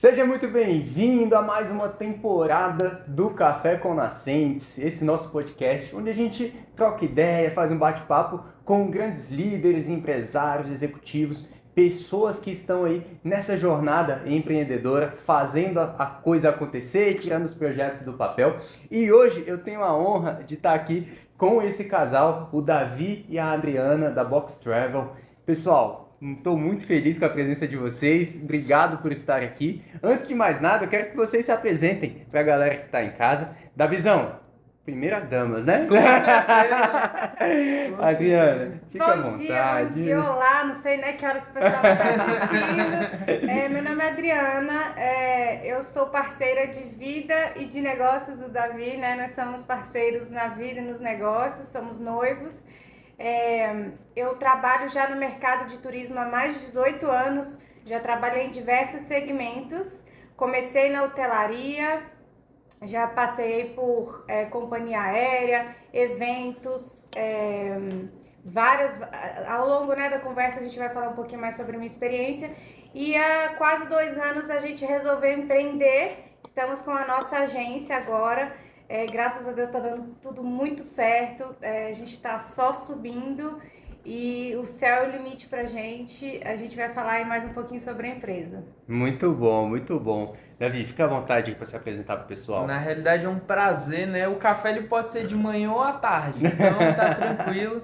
Seja muito bem-vindo a mais uma temporada do Café com Nascentes, esse nosso podcast onde a gente troca ideia, faz um bate-papo com grandes líderes, empresários, executivos, pessoas que estão aí nessa jornada empreendedora, fazendo a coisa acontecer, tirando os projetos do papel. E hoje eu tenho a honra de estar aqui com esse casal, o Davi e a Adriana da Box Travel. Pessoal, estou muito feliz com a presença de vocês, obrigado por estar aqui. Antes de mais nada, eu quero que vocês se apresentem para a galera que está em casa. Davizão, primeiras damas, né? Com certeza. Adriana, fica à Bom vontade. dia, bom dia, olá, não sei né que horas o pessoal está assistindo. Meu nome é Adriana, eu sou parceira de vida e de negócios do Davi, né? Nós somos parceiros na vida e nos negócios, somos noivos. Eu trabalho já no mercado de turismo há mais de 18 anos, já trabalhei em diversos segmentos, comecei na hotelaria, já passei por companhia aérea, eventos, ao longo, né, da conversa a gente vai falar um pouquinho mais sobre a minha experiência e há quase 2 anos a gente resolveu empreender, estamos com a nossa agência agora. Graças a Deus está dando tudo muito certo, a gente está só subindo e o céu é o limite pra gente. A gente vai falar aí mais um pouquinho sobre a empresa. Muito bom, muito bom. Davi, fica à vontade para se apresentar para o pessoal. Na realidade é um prazer, né? O café ele pode ser de manhã ou à tarde, então tá tranquilo.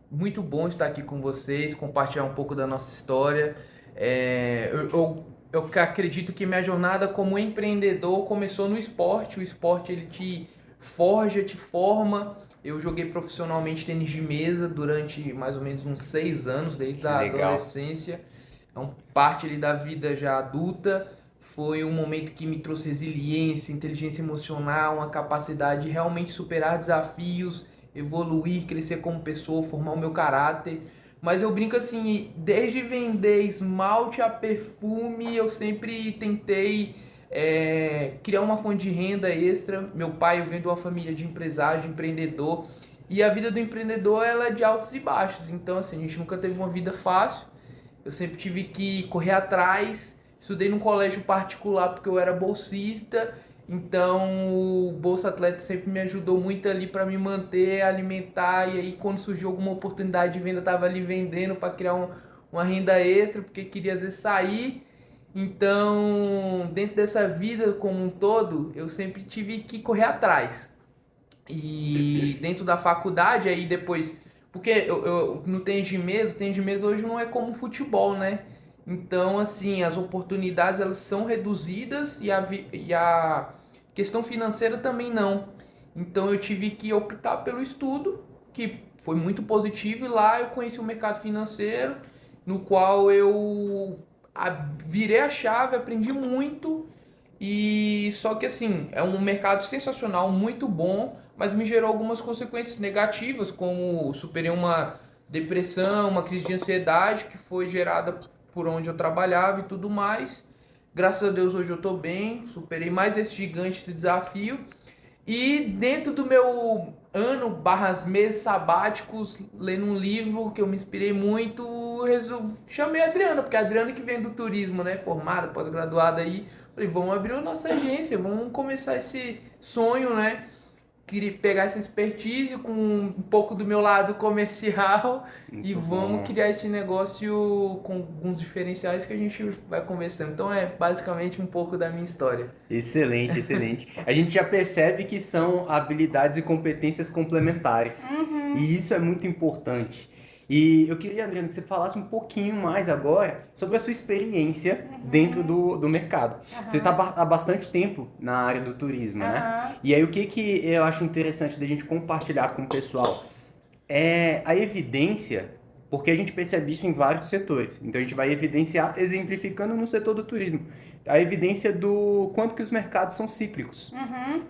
Muito bom estar aqui com vocês, compartilhar um pouco da nossa história. Eu acredito que minha jornada como empreendedor começou no esporte. O esporte ele te forja, te forma. Eu joguei profissionalmente tênis de mesa durante mais ou menos uns 6 anos, desde a adolescência. Então, parte ali da vida já adulta. Foi um momento que me trouxe resiliência, inteligência emocional, uma capacidade de realmente superar desafios, evoluir, crescer como pessoa, formar o meu caráter. Mas eu brinco assim, desde vender esmalte a perfume, eu sempre tentei criar uma fonte de renda extra. Meu pai vem de uma família de empresário, de empreendedor. E a vida do empreendedor ela é de altos e baixos. Então assim, a gente nunca teve uma vida fácil. Eu sempre tive que correr atrás. Estudei num colégio particular porque eu era bolsista. Então o Bolsa Atleta sempre me ajudou muito ali para me manter, alimentar. E aí quando surgiu alguma oportunidade de venda, eu estava ali vendendo para criar uma renda extra, porque queria às vezes sair. Então dentro dessa vida como um todo, eu sempre tive que correr atrás. E dentro da faculdade, aí depois... Porque eu no tênis de mesa hoje não é como futebol, né? Então, assim, as oportunidades elas são reduzidas e a questão financeira também não. Então, eu tive que optar pelo estudo, que foi muito positivo, e lá eu conheci o mercado financeiro, no qual eu virei a chave, aprendi muito, e só que, assim, é um mercado sensacional, muito bom, mas me gerou algumas consequências negativas, como superei uma depressão, uma crise de ansiedade que foi gerada por onde eu trabalhava e tudo mais. Graças a Deus hoje eu estou bem, superei mais esse gigante, esse desafio. E dentro do meu meses sabáticos, lendo um livro que eu me inspirei muito, chamei a Adriana, porque a Adriana que vem do turismo, né, formada, pós-graduada aí, falei, vamos abrir a nossa agência, vamos começar esse sonho, né? Queria pegar essa expertise com um pouco do meu lado comercial e vamos criar esse negócio com alguns diferenciais que a gente vai conversando. Então é basicamente um pouco da minha história. Excelente, excelente. A gente já percebe que são habilidades e competências complementares. E isso é muito importante. E eu queria, Adriana, que você falasse um pouquinho mais agora sobre a sua experiência dentro do mercado. Você está há bastante tempo na área do turismo, né? E aí o que eu acho interessante da gente compartilhar com o pessoal é a evidência, porque a gente percebe isso em vários setores. Então a gente vai evidenciar, exemplificando no setor do turismo, a evidência do quanto que os mercados são cíclicos.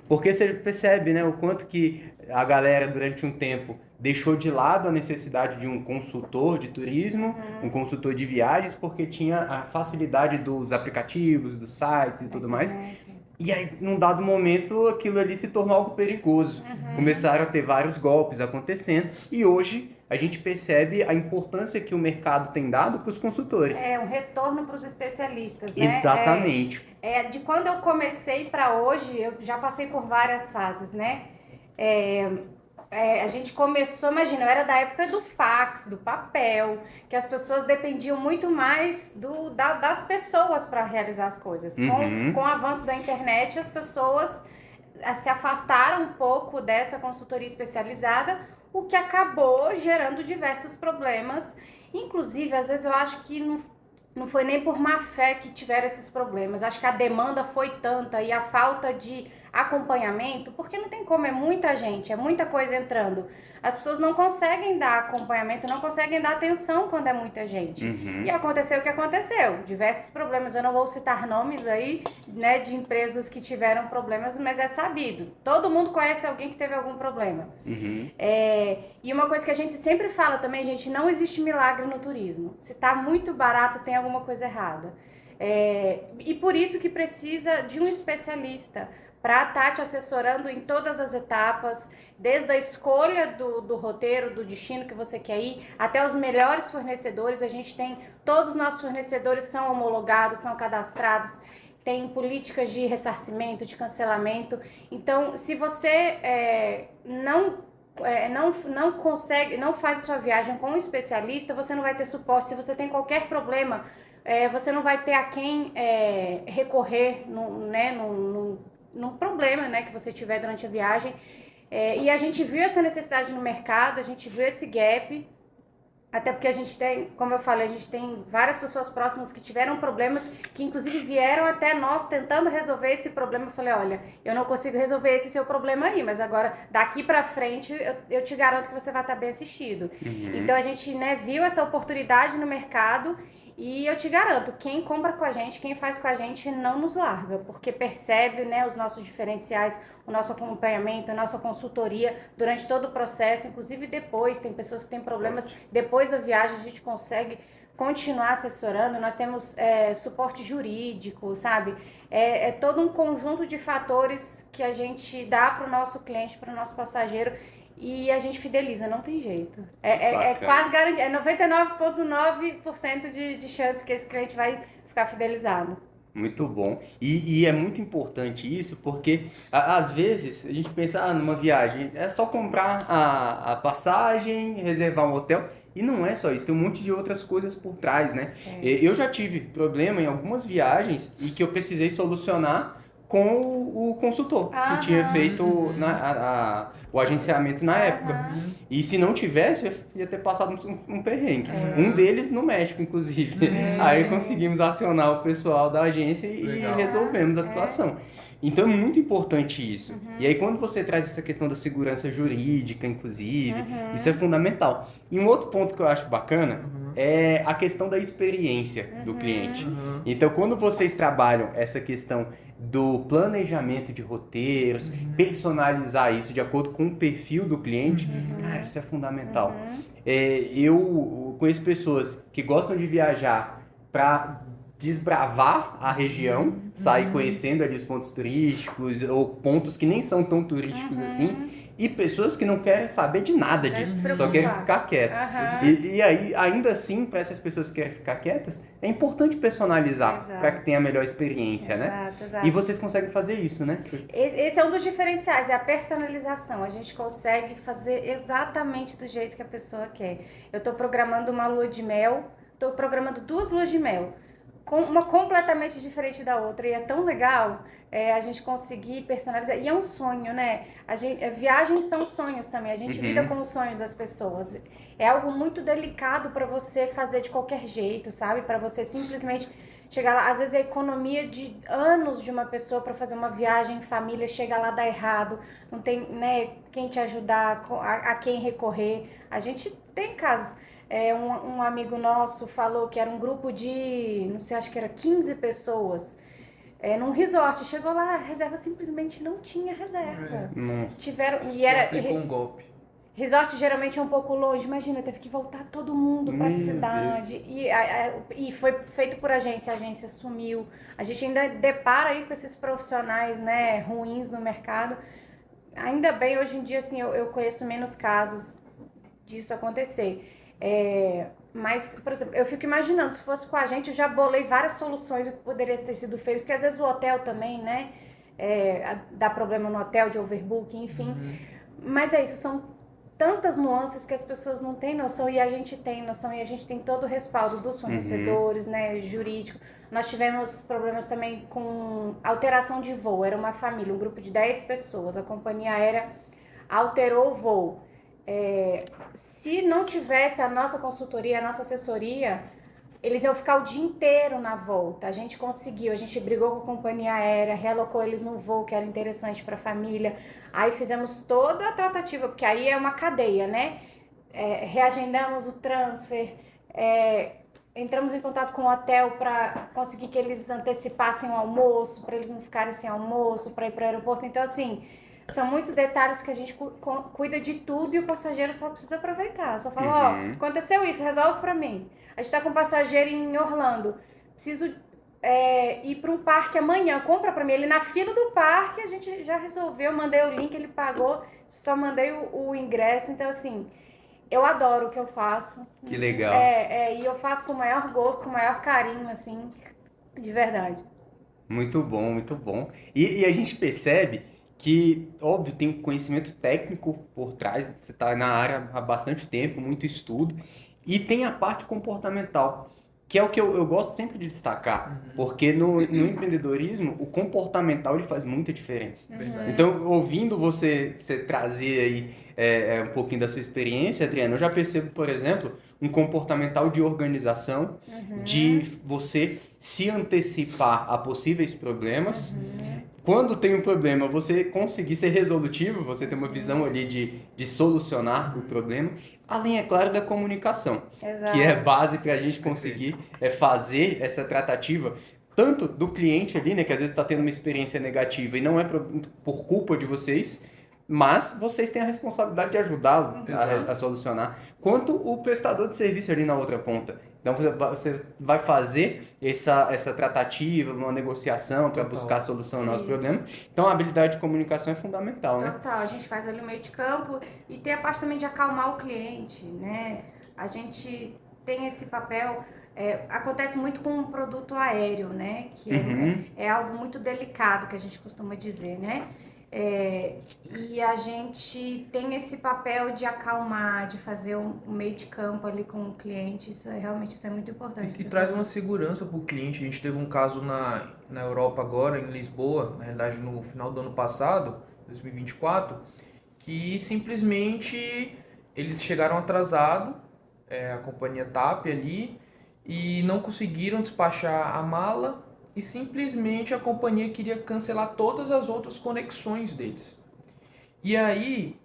Porque você percebe, né, o quanto que a galera durante um tempo deixou de lado a necessidade de um consultor de turismo, um consultor de viagens, porque tinha a facilidade dos aplicativos, dos sites e tudo mais. E aí, num dado momento, aquilo ali se tornou algo perigoso. Começaram a ter vários golpes acontecendo e hoje a gente percebe a importância que o mercado tem dado para os consultores. É um retorno para os especialistas, né? Exatamente. De quando eu comecei para hoje, eu já passei por várias fases, né? A gente começou, imagina, eu era da época do fax, do papel, que as pessoas dependiam muito mais das pessoas para realizar as coisas. Com o avanço da internet, as pessoas se afastaram um pouco dessa consultoria especializada, o que acabou gerando diversos problemas. Inclusive, às vezes eu acho que não foi nem por má fé que tiveram esses problemas. Acho que a demanda foi tanta e a falta de acompanhamento, porque não tem como, é muita gente, é muita coisa entrando. As pessoas não conseguem dar acompanhamento, não conseguem dar atenção quando é muita gente. E aconteceu o que aconteceu. Diversos problemas, eu não vou citar nomes aí, né, de empresas que tiveram problemas, mas é sabido. Todo mundo conhece alguém que teve algum problema. E uma coisa que a gente sempre fala também, gente, não existe milagre no turismo. Se tá muito barato, tem alguma coisa errada. E por isso que precisa de um especialista para estar te assessorando em todas as etapas, desde a escolha do roteiro, do destino que você quer ir, até os melhores fornecedores. A gente tem, todos os nossos fornecedores são homologados, são cadastrados, tem políticas de ressarcimento, de cancelamento. Então, se você não consegue, não faz a sua viagem com um especialista, você não vai ter suporte. Se você tem qualquer problema, você não vai ter a quem recorrer num problema, né, que você tiver durante a viagem. E a gente viu essa necessidade no mercado, a gente viu esse gap, até porque a gente tem, como eu falei, a gente tem várias pessoas próximas que tiveram problemas, que inclusive vieram até nós tentando resolver esse problema. Eu falei, olha, eu não consigo resolver esse seu problema aí, mas agora daqui pra frente eu te garanto que você vai estar bem assistido. Então a gente, né, viu essa oportunidade no mercado. E eu te garanto, quem compra com a gente, quem faz com a gente, não nos larga, porque percebe, né, os nossos diferenciais, o nosso acompanhamento, a nossa consultoria durante todo o processo, inclusive depois. Tem pessoas que têm problemas, depois da viagem a gente consegue continuar assessorando. Nós temos suporte jurídico, sabe? É todo um conjunto de fatores que a gente dá para o nosso cliente, para o nosso passageiro. E a gente fideliza, não tem jeito. É quase garantido, é 99,9% de chance que esse cliente vai ficar fidelizado. Muito bom. E é muito importante isso, porque às vezes a gente pensa, numa viagem, é só comprar a passagem, reservar um hotel, e não é só isso, tem um monte de outras coisas por trás, né? Eu já tive problema em algumas viagens e que eu precisei solucionar com o consultor que tinha feito o agenciamento na época. E se não tivesse, eu ia ter passado um perrengue. Um deles no México, inclusive. Aí conseguimos acionar o pessoal da agência e resolvemos a situação. Então é muito importante isso. E aí quando você traz essa questão da segurança jurídica, inclusive, isso é fundamental. E um outro ponto que eu acho bacana é a questão da experiência do cliente. Então quando vocês trabalham essa questão do planejamento de roteiros, personalizar isso de acordo com o perfil do cliente, cara, isso é fundamental. Eu conheço pessoas que gostam de viajar para desbravar a região, sair conhecendo ali os pontos turísticos ou pontos que nem são tão turísticos assim, e pessoas que não querem saber de nada disso, só querem ficar quietas. E aí, ainda assim, para essas pessoas que querem ficar quietas, é importante personalizar para que tenha a melhor experiência, né? Exato. E vocês conseguem fazer isso, né? Esse é um dos diferenciais, é a personalização. A gente consegue fazer exatamente do jeito que a pessoa quer. Eu estou programando uma lua de mel, estou programando 2 luas de mel, uma completamente diferente da outra, e é tão legal a gente conseguir personalizar, e é um sonho, né? Viagens são sonhos também, a gente lida com os sonhos das pessoas, é algo muito delicado para você fazer de qualquer jeito, sabe? Para você simplesmente chegar lá, às vezes a economia de anos de uma pessoa para fazer uma viagem em família, chega lá, dá errado, não tem, né, quem te ajudar, a quem recorrer. A gente tem casos. Um amigo nosso falou que era um grupo de, não sei, acho que era 15 pessoas, num resort. Chegou lá, a reserva simplesmente não tinha reserva. Tiveram, Aplicou um golpe. Resort geralmente é um pouco longe, imagina, teve que voltar todo mundo para a cidade. E foi feito por agência, a agência sumiu. A gente ainda depara aí com esses profissionais, né, ruins no mercado. Ainda bem, hoje em dia, assim, eu conheço menos casos. disso acontecer. Mas, por exemplo, eu fico imaginando, se fosse com a gente, eu já bolei várias soluções que poderia ter sido feito, porque às vezes o hotel também, né, dá problema no hotel de overbooking, enfim. Mas é isso, são tantas nuances que as pessoas não têm noção e a gente tem noção e a gente tem todo o respaldo dos fornecedores, né, jurídico. Nós tivemos problemas também com alteração de voo, era uma família, um grupo de 10 pessoas, a companhia aérea alterou o voo. Se não tivesse a nossa consultoria, a nossa assessoria, eles iam ficar o dia inteiro na volta. A gente conseguiu, a gente brigou com a companhia aérea, realocou eles no voo que era interessante para a família. Aí fizemos toda a tratativa, porque aí é uma cadeia, né? Reagendamos o transfer, entramos em contato com o hotel para conseguir que eles antecipassem o almoço, para eles não ficarem sem almoço, para ir para o aeroporto. Então, assim, são muitos detalhes que a gente cuida de tudo e o passageiro só precisa aproveitar. Só fala, aconteceu isso, resolve pra mim. A gente tá com um passageiro em Orlando, preciso ir para um parque amanhã, compra pra mim. Ele na fila do parque, a gente já resolveu, mandei o link, ele pagou, só mandei o ingresso. Então, assim, eu adoro o que eu faço. Que legal. E eu faço com o maior gosto, com o maior carinho, assim, de verdade. Muito bom, muito bom. E a gente percebe que, óbvio, tem um conhecimento técnico por trás, você está na área há bastante tempo, muito estudo, e tem a parte comportamental, que é o que eu gosto sempre de destacar, porque no empreendedorismo, o comportamental ele faz muita diferença. Então, ouvindo você trazer aí um pouquinho da sua experiência, Adriana, eu já percebo, por exemplo, um comportamental de organização, de você se antecipar a possíveis problemas. Quando tem um problema, você conseguir ser resolutivo, você ter uma visão ali de solucionar o problema, além, é claro, da comunicação, que é base para a gente conseguir fazer essa tratativa, tanto do cliente ali, né, que às vezes está tendo uma experiência negativa e não é por culpa de vocês, mas vocês têm a responsabilidade de ajudá-lo a solucionar, quanto o prestador de serviço ali na outra ponta. Então você vai fazer essa tratativa, uma negociação para buscar solucionar os problemas. Então a habilidade de comunicação é fundamental, né? Total, a gente faz ali o meio de campo e tem a parte também de acalmar o cliente, né? A gente tem esse papel, acontece muito com um produto aéreo, né? Que é algo muito delicado que a gente costuma dizer, né? E a gente tem esse papel de acalmar, de fazer um meio de campo ali com o cliente, isso é muito importante. E traz uma segurança para o cliente. A gente teve um caso na Europa agora, em Lisboa, na realidade no final do ano passado, 2024, que simplesmente eles chegaram atrasados, a companhia TAP ali, e não conseguiram despachar a mala, e simplesmente a companhia queria cancelar todas as outras conexões deles. E aí,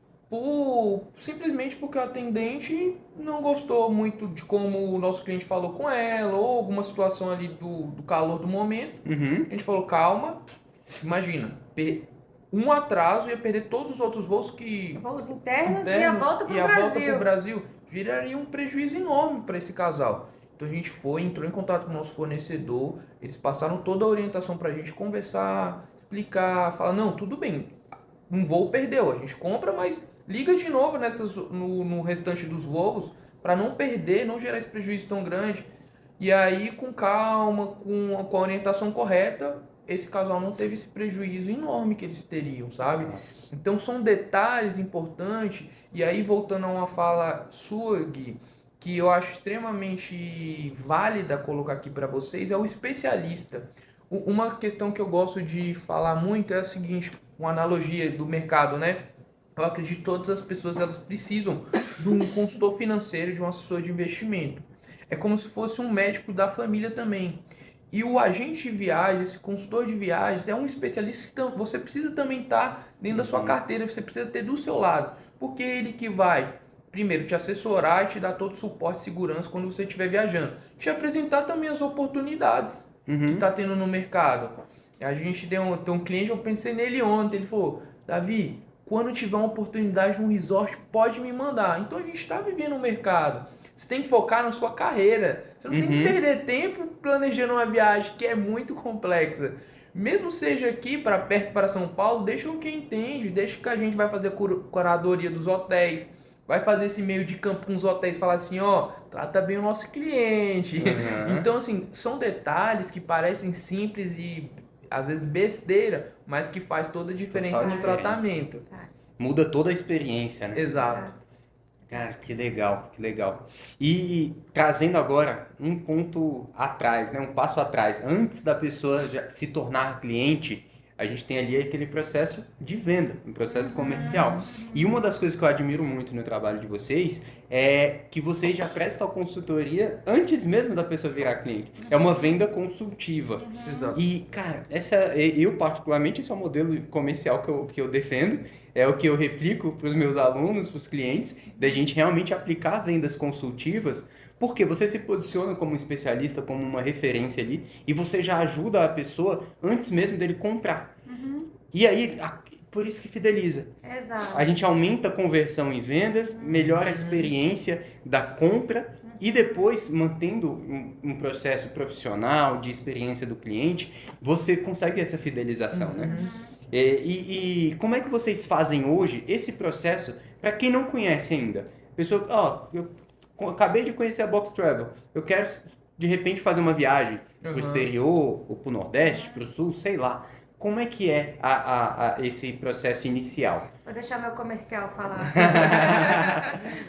simplesmente porque o atendente não gostou muito de como o nosso cliente falou com ela, ou alguma situação ali do calor do momento, a gente falou, calma, imagina, um atraso ia perder todos os outros voos voos internos e a volta para o Brasil. Geraria um prejuízo enorme para esse casal. Então a gente entrou em contato com o nosso fornecedor, eles passaram toda a orientação para a gente conversar, explicar, falar, não, tudo bem, um voo perdeu, a gente compra, mas liga de novo no restante dos voos para não perder, não gerar esse prejuízo tão grande. E aí, com calma, com a orientação correta, esse casal não teve esse prejuízo enorme que eles teriam, sabe? Então são detalhes importantes. E aí, voltando a uma fala sua, Gui, que eu acho extremamente válida colocar aqui para vocês, é o especialista. Uma questão que eu gosto de falar muito é a seguinte, uma analogia do mercado, né? Eu acredito que todas as pessoas elas precisam de um consultor financeiro, de um assessor de investimento. É como se fosse um médico da família também. E o agente de viagens, esse consultor de viagens, é um especialista que você precisa também estar dentro da sua carteira, você precisa ter do seu lado. Porque é ele que vai, primeiro, te assessorar e te dar todo o suporte e segurança quando você estiver viajando. Te apresentar também as oportunidades que está tendo no mercado. A gente tem um cliente, eu pensei nele ontem, ele falou, Davi, quando tiver uma oportunidade no resort, pode me mandar. Então a gente está vivendo o mercado. Você tem que focar na sua carreira. Você não tem que perder tempo planejando uma viagem que é muito complexa. Mesmo seja aqui para perto, para São Paulo, deixa com quem entende, deixa que a gente vai fazer a curadoria dos hotéis, vai fazer esse meio de campo com os hotéis, falar assim, ó, trata bem o nosso cliente. Uhum. Então, assim, são detalhes que parecem simples e às vezes besteira, mas que faz toda a diferença Total no diferença. tratamento. Muda toda a experiência, né? Exato. Cara, que legal, que legal. E trazendo agora um ponto atrás, né? Um passo atrás. Antes da pessoa já se tornar cliente, a gente tem ali aquele processo de venda, um processo comercial. E uma das coisas que eu admiro muito no trabalho de vocês é que vocês já prestam a consultoria antes mesmo da pessoa virar cliente. É uma venda consultiva. Exato. E, cara, eu particularmente, esse é o modelo comercial que eu defendo, é o que eu replico para os meus alunos, para os clientes, da gente realmente aplicar vendas consultivas, porque você se posiciona como um especialista, como uma referência ali, e você já ajuda a pessoa antes mesmo dele comprar. E aí, por isso que fideliza. Exato. A gente aumenta a conversão em vendas, melhora a experiência da compra e depois, mantendo um processo profissional de experiência do cliente, você consegue essa fidelização, né? E como é que vocês fazem hoje esse processo para quem não conhece ainda? Pessoa, ó, eu acabei de conhecer a Box Travel, eu quero de repente fazer uma viagem para o exterior, ou para o Nordeste, para o Sul, sei lá. Como é que é esse processo inicial? Vou deixar meu comercial falar.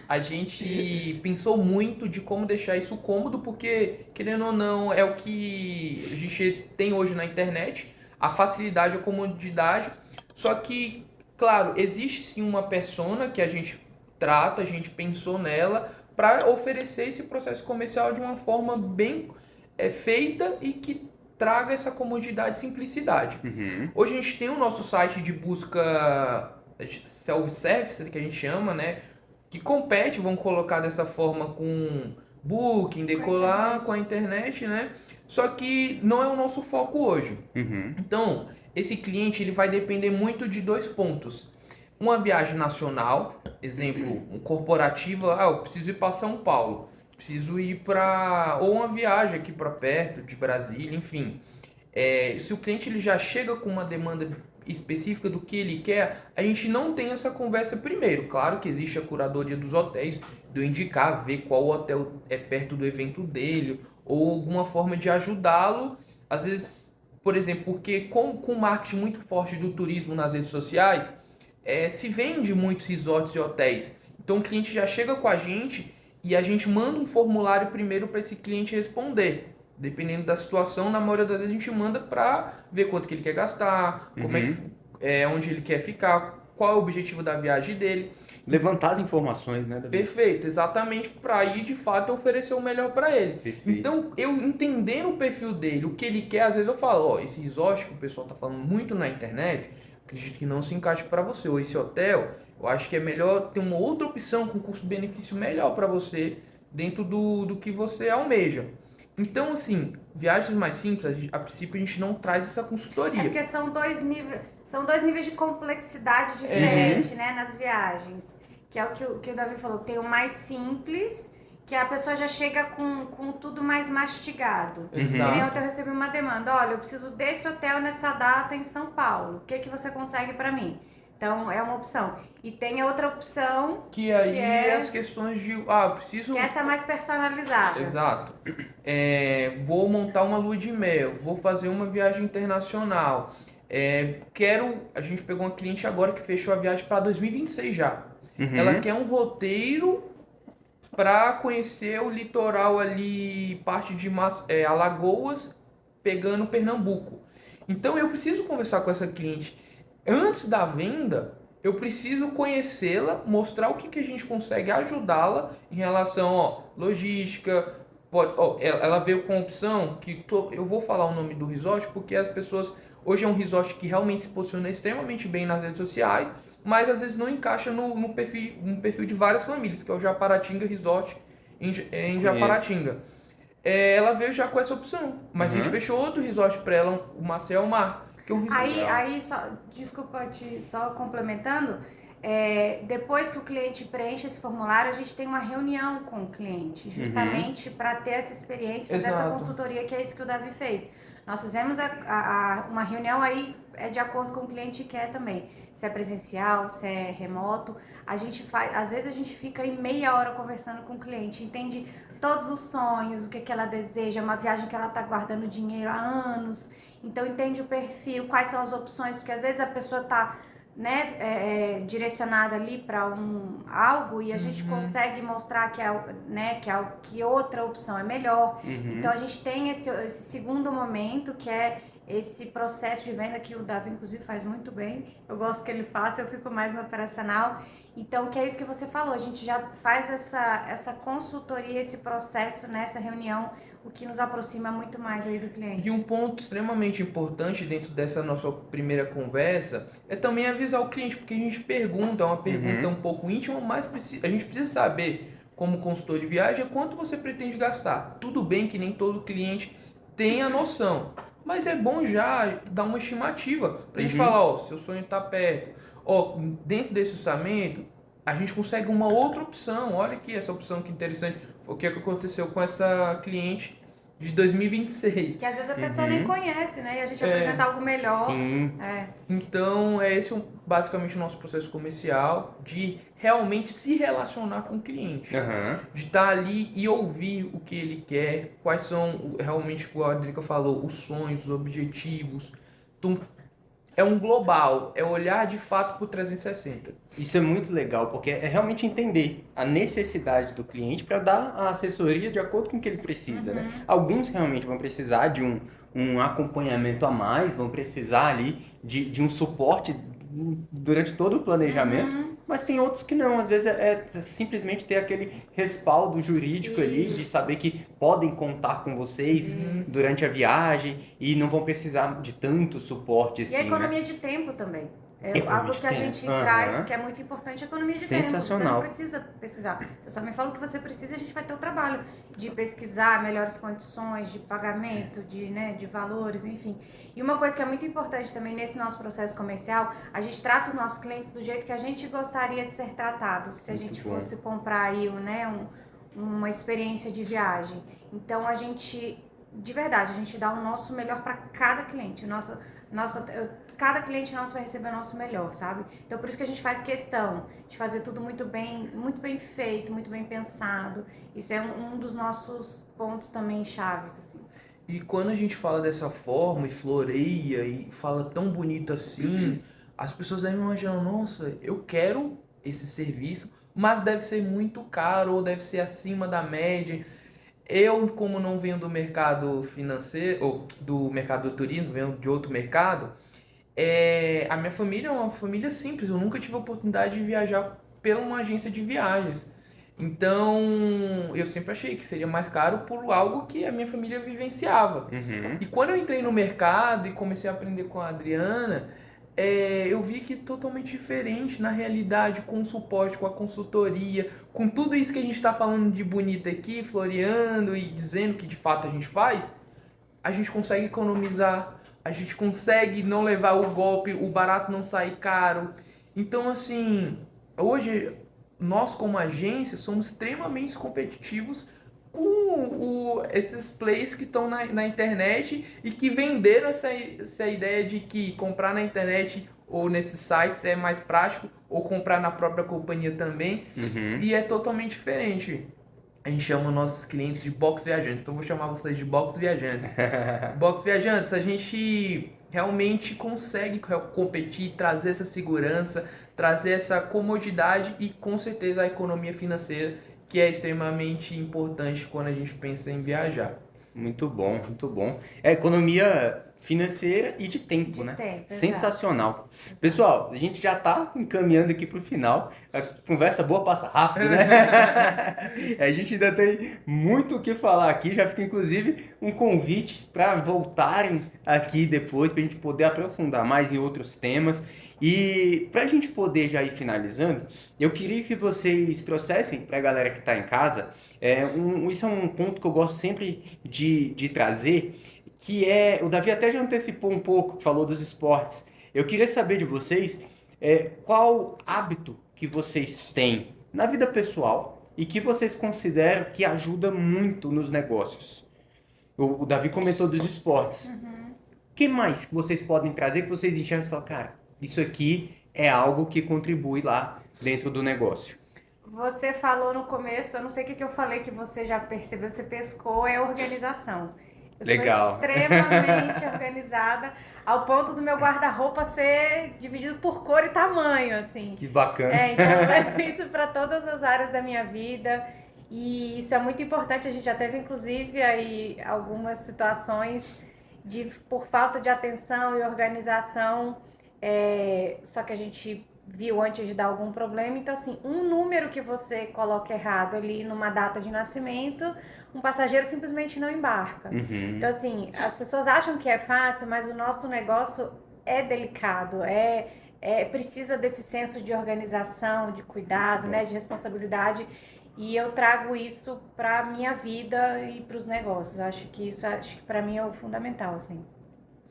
A gente pensou muito de como deixar isso cômodo, porque, querendo ou não, é o que a gente tem hoje na internet, a facilidade, a comodidade. Só que, claro, existe sim uma persona que a gente trata, a gente pensou nela, para oferecer esse processo comercial de uma forma bem feita e que traga essa comodidade e simplicidade. Hoje a gente tem o nosso site de busca self-service, que a gente chama, né? Que compete, vamos colocar dessa forma, com Booking, Decolar, com a internet, né? Só que não é o nosso foco hoje. Então, esse cliente ele vai depender muito de dois pontos. Uma viagem nacional, exemplo, um corporativo, eu preciso ir para São Paulo, preciso ir para... ou uma viagem aqui para perto de Brasília, enfim. Se o cliente ele já chega com uma demanda específica do que ele quer, a gente não tem essa conversa primeiro. Claro que existe a curadoria dos hotéis, de eu indicar, ver qual hotel é perto do evento dele, ou alguma forma de ajudá-lo. Às vezes, por exemplo, porque com o marketing muito forte do turismo nas redes sociais, se vende muitos resorts e hotéis. Então o cliente já chega com a gente e a gente manda um formulário primeiro para esse cliente responder. Dependendo da situação, na maioria das vezes a gente manda para ver quanto que ele quer gastar, como onde ele quer ficar, qual é o objetivo da viagem dele. Levantar as informações, né, Davi? Perfeito, exatamente para ir de fato oferecer o melhor para ele. Perfeito. Então, eu entendendo o perfil dele, o que ele quer, às vezes eu falo, esse resort que o pessoal tá falando muito na internet, acredito que não se encaixe para você, ou esse hotel, eu acho que é melhor ter uma outra opção com custo-benefício melhor para você dentro do que você almeja. Então, assim, viagens mais simples, a princípio a gente não traz essa consultoria. É porque são dois níveis de complexidade diferentes, né, nas viagens. Que é o que o Davi falou, tem o mais simples, que a pessoa já chega com tudo mais mastigado. Que nem ontem eu recebi uma demanda, olha, eu preciso desse hotel nessa data em São Paulo, o que você consegue para mim? Então, é uma opção. E tem a outra opção... Que aí é as questões de... eu preciso... Que essa é mais personalizada. Exato. Vou montar uma lua de mel, vou fazer uma viagem internacional. A gente pegou uma cliente agora que fechou a viagem para 2026 já. Ela quer um roteiro para conhecer o litoral ali, parte de Alagoas, pegando Pernambuco. Então, eu preciso conversar com essa cliente. Antes da venda, eu preciso conhecê-la, mostrar o que a gente consegue ajudá-la em relação logística. Ela veio com a opção que eu vou falar o nome do resort porque as pessoas... Hoje é um resort que realmente se posiciona extremamente bem nas redes sociais, mas às vezes não encaixa no perfil de várias famílias, que é o Japaratinga Resort em Japaratinga. Ela veio já com essa opção, mas a gente fechou outro resort para ela, o Marcel Mar. Aí desculpa só complementando, depois que o cliente preenche esse formulário, a gente tem uma reunião com o cliente, justamente para ter essa experiência, fazer essa consultoria, que é isso que o Davi fez. Nós fizemos uma reunião aí, de acordo com o cliente quer também. Se é presencial, se é remoto. Às vezes a gente fica aí meia hora conversando com o cliente, entende todos os sonhos, o que ela deseja, uma viagem que ela está guardando dinheiro há anos. Então entende o perfil, quais são as opções, porque às vezes a pessoa está, né, direcionada ali para algo e a gente consegue mostrar que outra opção é melhor. Então a gente tem esse segundo momento, que é esse processo de venda que o Davi inclusive faz muito bem. Eu gosto que ele faça, eu fico mais no operacional. Então, que é isso que você falou, a gente já faz essa consultoria, esse processo nessa reunião, o que nos aproxima muito mais aí do cliente. E um ponto extremamente importante dentro dessa nossa primeira conversa é também avisar o cliente, porque a gente pergunta, é uma pergunta um pouco íntima, mas a gente precisa saber, como consultor de viagem, quanto você pretende gastar. Tudo bem que nem todo cliente tem a noção, mas é bom já dar uma estimativa para a gente falar, ó, seu sonho está perto, ó, dentro desse orçamento a gente consegue uma outra opção. Olha aqui essa opção que interessante. Foi o que aconteceu com essa cliente de 2026. Que às vezes a pessoa nem conhece, né? E a gente apresenta algo melhor. Sim. Então, esse basicamente o nosso processo comercial, de realmente se relacionar com o cliente. De estar ali e ouvir o que ele quer, quais são realmente, como a Adrica falou, os sonhos, os objetivos. Então, é um global, é olhar de fato por 360. Isso é muito legal, porque é realmente entender a necessidade do cliente para dar a assessoria de acordo com o que ele precisa, né? Alguns realmente vão precisar de um acompanhamento a mais, vão precisar ali de um suporte durante todo o planejamento, mas tem outros que não. Às vezes é simplesmente ter aquele respaldo jurídico ali, de saber que podem contar com vocês durante a viagem e não vão precisar de tanto suporte assim, e a economia né? de tempo também. Economia Algo de que a tempo. gente traz, que é muito importante, é a economia de Sensacional. tempo. Você não precisa pesquisar. Você só me fala o que você precisa e a gente vai ter o trabalho de pesquisar melhores condições de pagamento, de valores, enfim. E uma coisa que é muito importante também nesse nosso processo comercial, a gente trata os nossos clientes do jeito que a gente gostaria de ser tratado, se a gente fosse comprar aí, uma experiência de viagem. Então a gente, de verdade, a gente dá o nosso melhor para cada cliente. Cada cliente nosso vai receber o nosso melhor, sabe? Então por isso que a gente faz questão de fazer tudo muito bem feito, muito bem pensado. Isso é um dos nossos pontos também chaves, assim. E quando a gente fala dessa forma e floreia e fala tão bonito assim, as pessoas devem imaginar, nossa, eu quero esse serviço, mas deve ser muito caro ou deve ser acima da média. Eu, como não venho do mercado financeiro, ou do mercado do turismo, venho de outro mercado, a minha família é uma família simples. Eu nunca tive a oportunidade de viajar pela uma agência de viagens. Então, eu sempre achei que seria mais caro por algo que a minha família vivenciava. E quando eu entrei no mercado e comecei a aprender com a Adriana, eu vi que é totalmente diferente na realidade, com o suporte, com a consultoria, com tudo isso que a gente está falando de bonito aqui, floreando e dizendo que de fato a gente faz, a gente consegue economizar, a gente consegue não levar o golpe, o barato não sair caro. Então, assim, hoje nós como agência somos extremamente competitivos com esses players que estão na internet e que venderam essa ideia de que comprar na internet ou nesses sites é mais prático, ou comprar na própria companhia também, e é totalmente diferente. A gente chama nossos clientes de box viajantes, então eu vou chamar vocês de box viajantes. Box viajantes, a gente realmente consegue competir, trazer essa segurança, trazer essa comodidade e com certeza a economia financeira, que é extremamente importante quando a gente pensa em viajar. Muito bom, muito bom. É economia financeira e de tempo, né? Sensacional. Pessoal, a gente já está encaminhando aqui para o final. A conversa boa passa rápido, né? A gente ainda tem muito o que falar aqui. Já fica, inclusive, um convite para voltarem aqui depois, para a gente poder aprofundar mais em outros temas. E para a gente poder já ir finalizando, eu queria que vocês trouxessem para a galera que está em casa, isso é um ponto que eu gosto sempre de trazer, que o Davi até já antecipou um pouco, falou dos esportes. Eu queria saber de vocês qual hábito que vocês têm na vida pessoal e que vocês consideram que ajuda muito nos negócios. O Davi comentou dos esportes. O que mais que vocês podem trazer que vocês enxergam e falam, cara, isso aqui é algo que contribui lá dentro do negócio? Você falou no começo, eu não sei o que eu falei que você já percebeu, você pescou, é organização. Eu Legal. sou extremamente organizada, ao ponto do meu guarda-roupa ser dividido por cor e tamanho, assim. Que bacana. Então eu levo isso para todas as áreas da minha vida e isso é muito importante. A gente já teve, inclusive, aí algumas situações por falta de atenção e organização, só que a gente viu antes de dar algum problema. Então, assim, um número que você coloca errado ali numa data de nascimento, um passageiro simplesmente não embarca. Então, assim, as pessoas acham que é fácil, mas o nosso negócio é delicado, precisa desse senso de organização, de cuidado, né, de responsabilidade. E eu trago isso para minha vida e para os negócios. Acho que para mim é o fundamental, assim.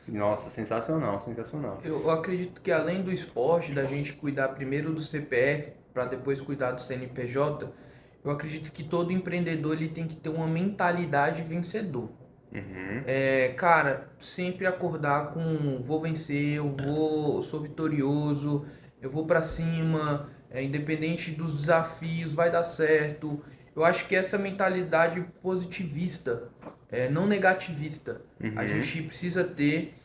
Nossa, sensacional, sensacional. Eu acredito que além do esporte, da gente cuidar primeiro do CPF para depois cuidar do CNPJ, eu acredito que todo empreendedor ele tem que ter uma mentalidade vencedor. Cara, sempre acordar com vou vencer, sou vitorioso, eu vou para cima, independente dos desafios, vai dar certo. Eu acho que essa mentalidade positivista, não negativista, a gente precisa ter,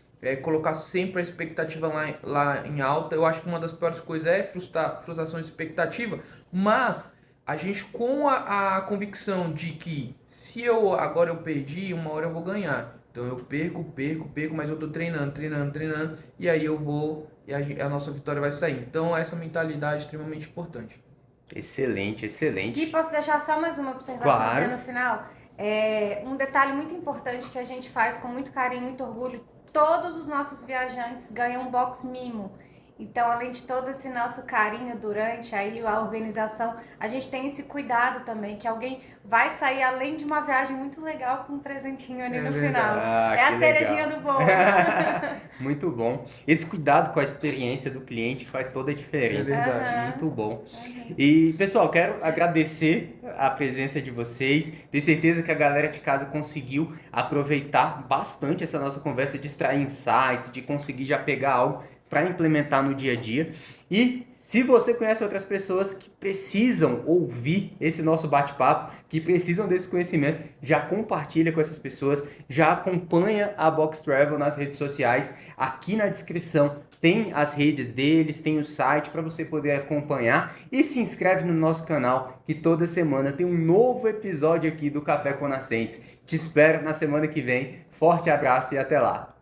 colocar sempre a expectativa lá em alta. Eu acho que uma das piores coisas é frustração de expectativa, mas a gente com a convicção de que se agora eu perdi, uma hora eu vou ganhar. Então eu perco, mas eu tô treinando, e aí eu vou, e a nossa vitória vai sair. Então essa mentalidade é extremamente importante. Excelente, excelente. E posso deixar só mais uma observação Claro. no final? Um detalhe muito importante que a gente faz com muito carinho, muito orgulho, todos os nossos viajantes ganham um box mimo. Então, além de todo esse nosso carinho durante aí a organização, a gente tem esse cuidado também, que alguém vai sair além de uma viagem muito legal com um presentinho ali no final. Ah, É a que cerejinha legal. do bolo. Muito bom. Esse cuidado com a experiência do cliente faz toda a diferença. É verdade. Muito bom. E, pessoal, quero agradecer a presença de vocês. Tenho certeza que a galera de casa conseguiu aproveitar bastante essa nossa conversa, de extrair insights, de conseguir já pegar algo para implementar no dia a dia. E se você conhece outras pessoas que precisam ouvir esse nosso bate-papo, que precisam desse conhecimento, já compartilha com essas pessoas, já acompanha a Box Travel nas redes sociais. Aqui na descrição tem as redes deles, tem o site para você poder acompanhar e se inscreve no nosso canal, que toda semana tem um novo episódio aqui do Café com Nascentes. Te espero na semana que vem. Forte abraço e até lá!